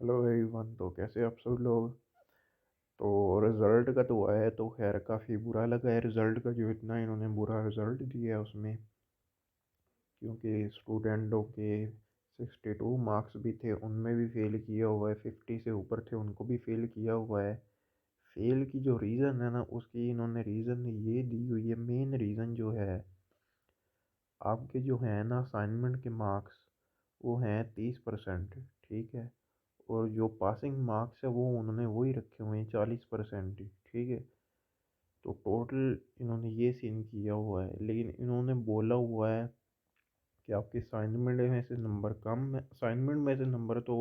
Hello everyone. तो कैसे आप सब लोग। तो रिज़ल्ट का तो आया है, तो खैर काफ़ी बुरा लगा है रिज़ल्ट का, जो इतना इन्होंने बुरा रिज़ल्ट दिया है उसमें। क्योंकि स्टूडेंटों के 62 मार्क्स भी थे, उनमें भी फ़ेल किया हुआ है। 50 से ऊपर थे, उनको भी फ़ेल किया हुआ है। फ़ेल की जो रीज़न है ना, उसकी इन्होंने रीज़न ये दी हुई है। मेन रीज़न जो है, आपके जो है ना असाइनमेंट के मार्क्स, वो हैं 30%। ठीक है। और जो पासिंग मार्क्स है वो उन्होंने वही रखे हुए हैं, 40% ही। ठीक है। तो टोटल इन्होंने ये सीन किया हुआ है, लेकिन इन्होंने बोला हुआ है कि आपके असाइनमेंट में से नंबर कम है। असाइनमेंट में से नंबर तो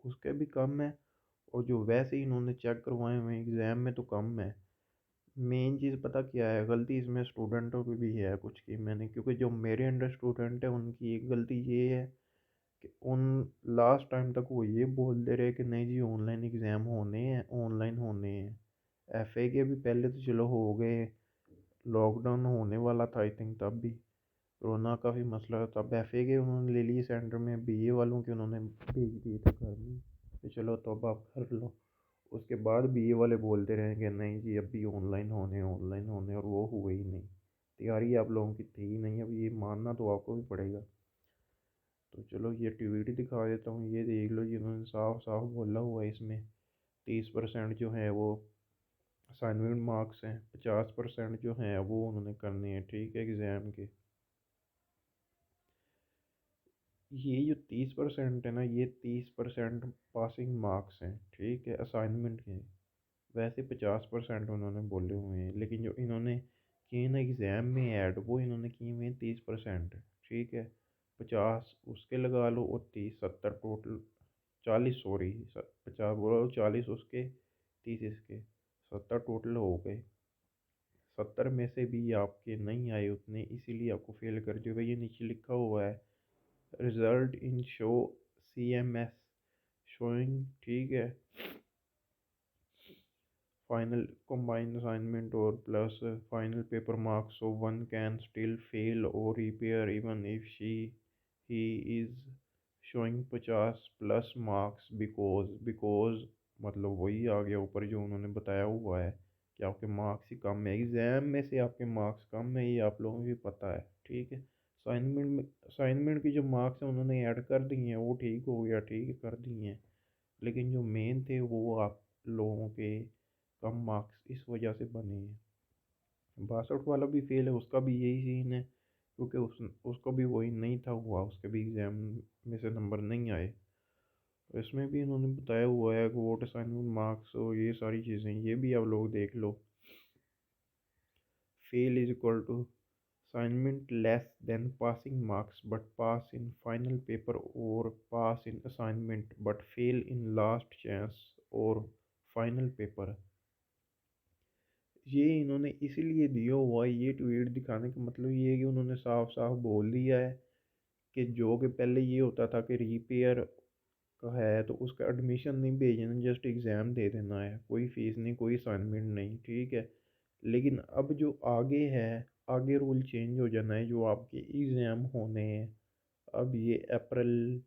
उसके भी कम है, और जो वैसे ही इन्होंने चेक करवाए हुए एग्ज़ाम में तो कम है। मेन चीज़ पता क्या है, गलती इसमें स्टूडेंटों की भी है कुछ की मैंने, क्योंकि जो मेरे अंडर स्टूडेंट है उनकी एक गलती ये है कि उन लास्ट टाइम तक वो ये बोल दे रहे कि नहीं जी ऑनलाइन एग्ज़ाम होने हैं, ऑनलाइन होने हैं। एफए के भी पहले तो चलो हो गए, लॉकडाउन होने वाला था आई थिंक, तब भी कोरोना का भी मसला था, तब एफए के उन्होंने ले लिए सेंटर में, बीए वालों के उन्होंने भेज दिए थे घर में कि चलो तब आप कर लो। उसके बाद बीए वाले बोलते रहे कि नहीं जी अब भी ऑनलाइन होने, ऑनलाइन होने, और वो हुए ही नहीं। तैयारी आप लोगों की थी ही नहीं, अब ये मानना तो आपको भी पड़ेगा। तो चलो ये टीवीटी दिखा देता हूँ, ये देख लो जी, उन्होंने साफ साफ बोला हुआ है इसमें। 30% जो है वो असाइनमेंट मार्क्स हैं, 50% जो हैं वो उन्होंने करने हैं। ठीक है, एग्ज़ाम के। ये जो 30% है ना, ये 30% पासिंग मार्क्स हैं। ठीक है, असाइनमेंट के। वैसे 50% उन्होंने बोले हुए हैं, लेकिन जो इन्होंने किए ना एग्ज़ाम में ऐड, वो इन्होंने किए हुए हैं 30%। ठीक है। 50 उसके लगा लो, और 30, 70 टोटल। 40, सॉरी, 50 बोलो, 40 उसके, 30 इसके, 70 टोटल हो गए। 70 में से भी आपके नहीं आए उतने, इसीलिए आपको फेल कर दिया गया। ये नीचे लिखा हुआ है, result in show CMS showing. ठीक है। Final combined assignment or plus final paper marks, so one can still fail or repair even if he is showing 50 plus marks, because मतलब वही आ गया ऊपर जो उन्होंने बताया हुआ है कि आपके मार्क्स ही कम है, एग्ज़ाम में से आपके मार्क्स कम है, ये आप लोगों को भी पता है। ठीक है। असाइनमेंट की जो मार्क्स हैं उन्होंने ऐड कर दी हैं, वो ठीक हो गया, ठीक है, कर दी हैं। लेकिन जो मेन थे वो आप लोगों के कम मार्क्स इस वजह से बने हैं। 62 वाला भी फेल है, उसका भी यही सीन है, क्योंकि उसको भी वही नहीं था हुआ, उसके भी एग्ज़ाम में से नंबर नहीं आए। तो इसमें भी इन्होंने बताया हुआ है कि वोट असाइनमेंट मार्क्स और ये सारी चीज़ें, ये भी आप लोग देख लो। Fail is equal to assignment less than passing marks but pass in final paper, और pass in assignment but fail in last chance और फाइनल पेपर। ये इन्होंने इसीलिए दिया हुआ है, ये ट्वीट दिखाने का मतलब ये है कि उन्होंने साफ साफ बोल दिया है कि जो कि पहले ये होता था कि रीपेयर का है तो उसका एडमिशन नहीं भेजना, जस्ट एग्ज़ाम दे देना है, कोई फीस नहीं, कोई असाइनमेंट नहीं। ठीक है। लेकिन अब जो आगे है, आगे रूल चेंज हो जाना है, जो आपके एग्ज़ाम होने हैं अब, ये अप्रैल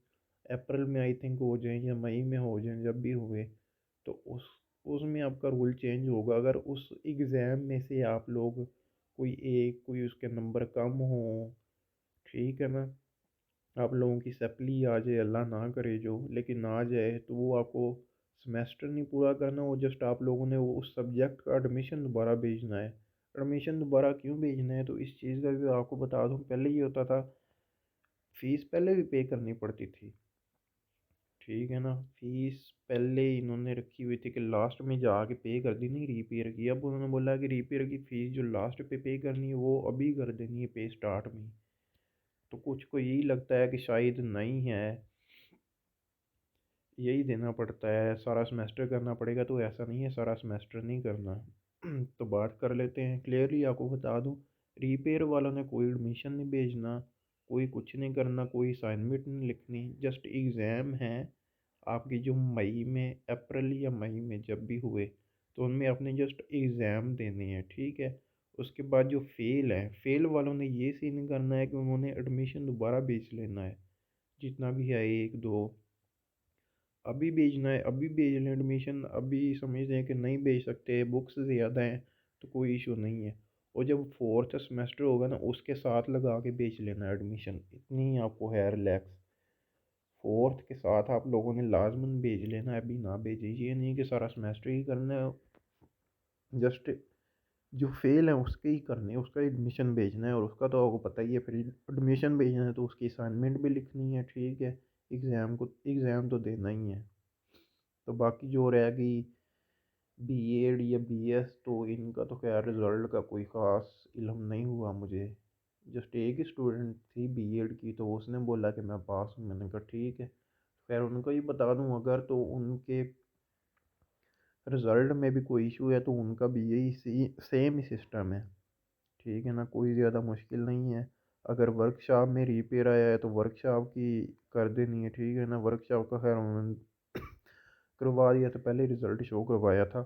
अप्रैल में आई थिंक हो जाए, या मई में हो जाए, जब भी हुए, तो उसमें आपका रूल चेंज होगा। अगर उस एग्ज़ाम में से आप लोग कोई उसके नंबर कम हो, ठीक है ना, आप लोगों की सप्ली आ जाए, अल्लाह ना करे जो, लेकिन आ जाए, तो वो आपको सेमेस्टर नहीं पूरा करना, वो जस्ट आप लोगों ने वो उस सब्जेक्ट का एडमिशन दोबारा भेजना है। एडमिशन दोबारा क्यों भेजना है, तो इस चीज़ का भी आपको बता दूँ, पहले ये होता था, फीस पहले भी पे करनी पड़ती थी। ठीक है ना, फीस पहले इन्होंने रखी हुई थी कि लास्ट में जाके पे कर दी, नहीं रीपेयर की। अब उन्होंने बोला कि रीपेयर की फ़ीस जो लास्ट पे करनी है वो अभी कर देनी है, पे स्टार्ट में। तो कुछ को यही लगता है कि शायद नहीं है, यही देना पड़ता है, सारा सेमेस्टर करना पड़ेगा, तो ऐसा नहीं है, सारा सेमेस्टर नहीं करना। तो बात कर लेते हैं, क्लियरली आपको बता दूं, रीपेयर वालों ने कोई एडमिशन नहीं भेजना, कोई कुछ नहीं करना, कोई असाइनमेंट नहीं लिखनी, जस्ट एग्ज़ाम है आपकी, जो मई में, अप्रैल या मई में जब भी हुए, तो उनमें आपने जस्ट एग्ज़ाम देने हैं। ठीक है। उसके बाद जो फेल है, फेल वालों ने ये सीन करना है कि उन्होंने एडमिशन दोबारा भेज लेना है, जितना भी है, एक दो, अभी भेजना है अभी भेज लें एडमिशन, अभी समझ लें कि नहीं भेज सकते, बुक्स ज़्यादा हैं, तो कोई इशू नहीं है। और जब फोर्थ सेमेस्टर होगा ना, उसके साथ लगा के भेज लेना एडमिशन, इतनी आपको है रिलैक्स। फोर्थ के साथ आप लोगों ने लाजमन भेज लेना है, अभी ना भेजिए, ये नहीं कि सारा सेमेस्टर ही करना है। जस्ट जो फेल है उसके ही करने है, उसका एडमिशन भेजना है, और उसका तो आपको पता ही है, फिर एडमिशन भेजना है तो उसकी असाइनमेंट भी लिखनी है, ठीक है। एग्ज़ाम तो देना ही है। तो बाकी जो रह गई बीएड या बीएस, तो इनका तो खैर रिज़ल्ट का कोई ख़ास इल्म नहीं हुआ मुझे। जस्ट एक ही स्टूडेंट थी बीएड की, तो उसने बोला कि मैं पास हूँ, मैंने कहा ठीक है। खैर उनको ही बता दूँ अगर, तो उनके रिज़ल्ट में भी कोई इशू है तो उनका भी यही सेम ही सिस्टम है, ठीक है ना, कोई ज़्यादा मुश्किल नहीं है। अगर वर्कशॉप में रिपेयर आया है तो वर्कशॉप की कर देनी है, ठीक है ना। वर्कशॉप का खैर उन्होंने करवा दिया था, पहले रिज़ल्ट शो करवाया था।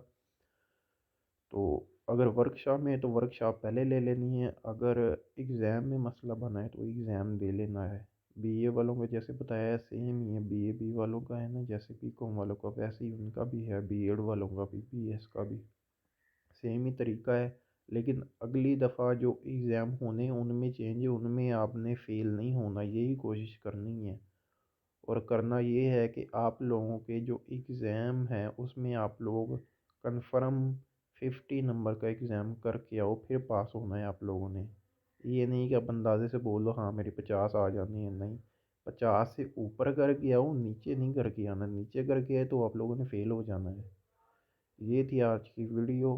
तो अगर वर्कशॉप में है तो वर्कशॉप पहले ले लेनी है, अगर एग्ज़ाम में मसला बना है तो एग्ज़ाम दे लेना है। बीए वालों का जैसे बताया है सेम ही है, बीए बी वालों का है ना, जैसे बीकॉम वालों का वैसे ही उनका भी है, बीएड वालों का भी, बीएस का भी सेम ही तरीका है। लेकिन अगली दफ़ा जो एग्ज़ाम होने हैं उनमें चेंज है, उनमें आपने फ़ेल नहीं होना, यही कोशिश करनी है। और करना ये है कि आप लोगों के जो एग्ज़ाम है उसमें आप लोग कंफर्म 50 नंबर का एग्ज़ाम करके आओ, फिर पास होना है आप लोगों ने। ये नहीं कि आप अंदाज़े से बोलो हाँ मेरी 50 आ जानी है, नहीं। 50 से ऊपर करके आओ, नीचे नहीं करके आना, नीचे करके आए तो आप लोगों ने फ़ेल हो जाना है। ये थी आज की वीडियो।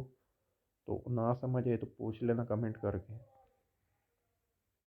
तो ना समझ आए तो पूछ लेना कमेंट करके।